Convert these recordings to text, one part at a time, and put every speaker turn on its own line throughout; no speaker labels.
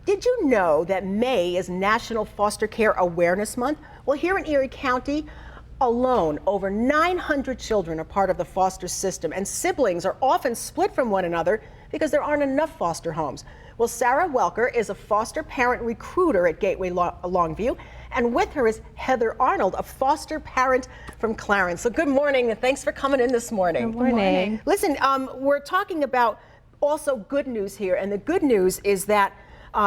Did you know that May is National Foster Care Awareness Month? Well, here in Erie County alone, over 900 children are part of the foster system, and siblings are often split from one another because there aren't enough foster homes. Well, Sarah Welker is a foster parent recruiter at Gateway Longview, and with her is Heather Arnold, a foster parent from Clarence. So good morning, and thanks for coming in this morning.
Good morning.
Listen, we're talking about also good news here, and the good news is that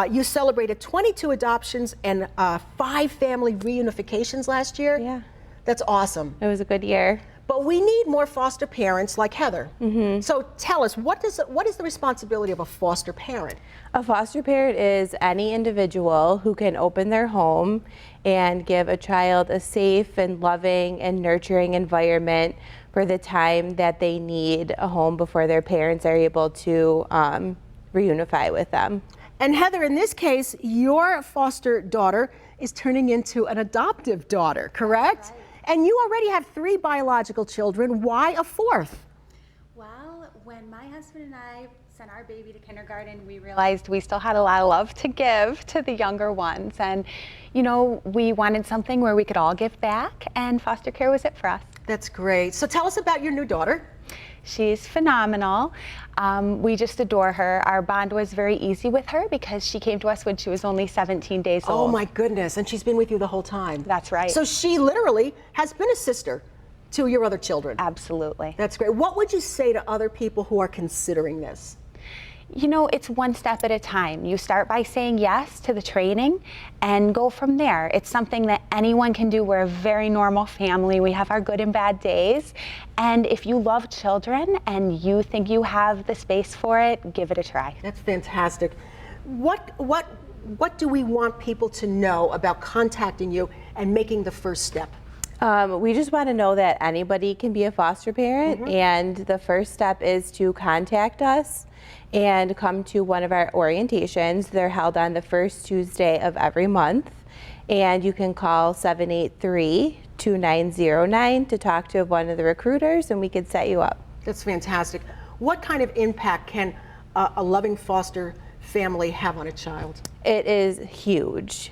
you celebrated 22 adoptions and 5 family reunifications last year.
Yeah.
That's awesome.
It was a good year.
But we need more foster parents like Heather. So tell us, what is the responsibility of a foster parent?
A foster parent is any individual who can open their home and give a child a safe and loving and nurturing environment for the time that they need a home before their parents are able to reunify with them.
And Heather, in this case, your foster daughter is turning into an adoptive daughter, correct?
Right.
And you already have 3 biological children. Why a 4th?
Well, when my husband and I sent our baby to kindergarten, we realized we still had a lot of love to give to the younger ones. And, you know, we wanted something where we could all give back, and foster care was it for us.
That's great. So tell us about your new daughter.
She's phenomenal. We just adore her. Our bond was very easy with her because she came to us when she was only 17 days old.
Oh my goodness, and she's been with you the whole time.
That's right.
So she literally has been a sister to your other children.
Absolutely.
That's great. What would you say to other people who are considering this?
You know, it's one step at a time. You start by saying yes to the training and go from there. It's something that anyone can do. We're a very normal family. We have our good and bad days. And if you love children and you think you have the space for it, give it a try.
That's fantastic. What do we want people to know about contacting you and making the first step?
We just want to know that anybody can be a foster parent, and the first step is to contact us and come to one of our orientations. They're held on the first Tuesday of every month, and you can call 783-2909 to talk to one of the recruiters, and we can set you up.
That's fantastic. What kind of impact can a loving foster family have on a child?
It is huge.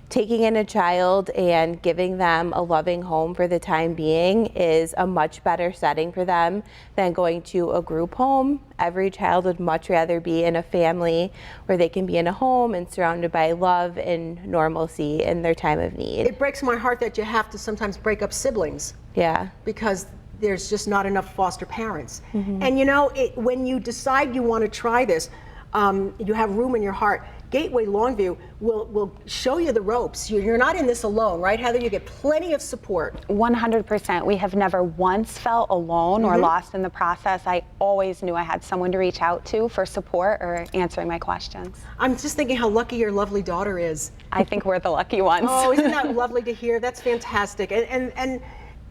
Taking in a child and giving them a loving home for the time being is a much better setting for them than going to a group home. Every child would much rather be in a family where they can be in a home and surrounded by love and normalcy in their time of need.
It breaks my heart that you have to sometimes break up siblings.
Yeah.
Because there's just not enough foster parents. And you know, when you decide you want to try this, you have room in your heart. Gateway Longview will show you the ropes. You're not in this alone, right, Heather? You get plenty of support.
100%. We have never once felt alone or lost in the process. I always knew I had someone to reach out to for support or answering my questions.
I'm just thinking how lucky your lovely daughter is.
I think we're the lucky ones.
Oh, isn't that lovely to hear? That's fantastic. And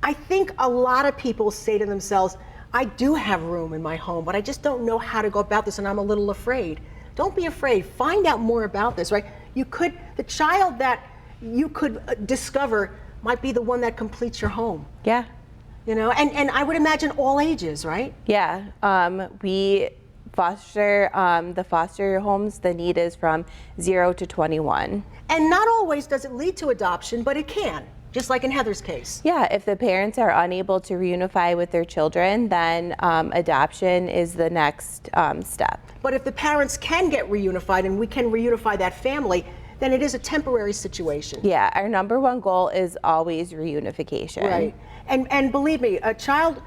I think a lot of people say to themselves, I do have room in my home, but I just don't know how to go about this, and I'm a little afraid. Don't be afraid. Find out more about this, right? The child that you could discover might be the one that completes your home.
Yeah.
You know, and I would imagine all ages, right?
Yeah. We foster, the foster homes, the need is from 0 to 21.
And not always does it lead to adoption, but it can. Just like in Heather's case.
Yeah, if the parents are unable to reunify with their children, then adoption is the next step.
But if the parents can get reunified and we can reunify that family, then it is a temporary situation.
Yeah, our #1 goal is always reunification.
Right. And believe me, a child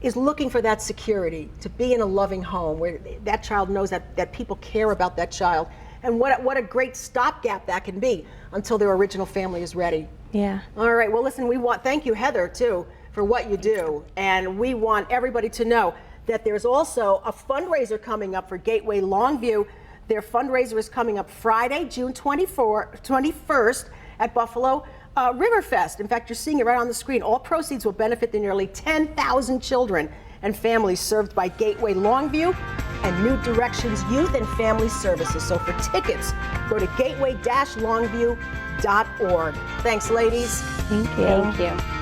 is looking for that security, to be in a loving home where that child knows that people care about that child. And what a great stopgap that can be until their original family is ready.
Yeah.
All right, well listen, thank you Heather too for what you do, and we want everybody to know that there's also a fundraiser coming up for Gateway Longview. Their fundraiser is coming up Friday, June 21st at Buffalo Riverfest. In fact, you're seeing it right on the screen. All proceeds will benefit the nearly 10,000 children and families served by Gateway Longview and New Directions Youth and Family Services. So for tickets, go to gateway-longview.org. Thanks, ladies.
Thank you.
Thank you.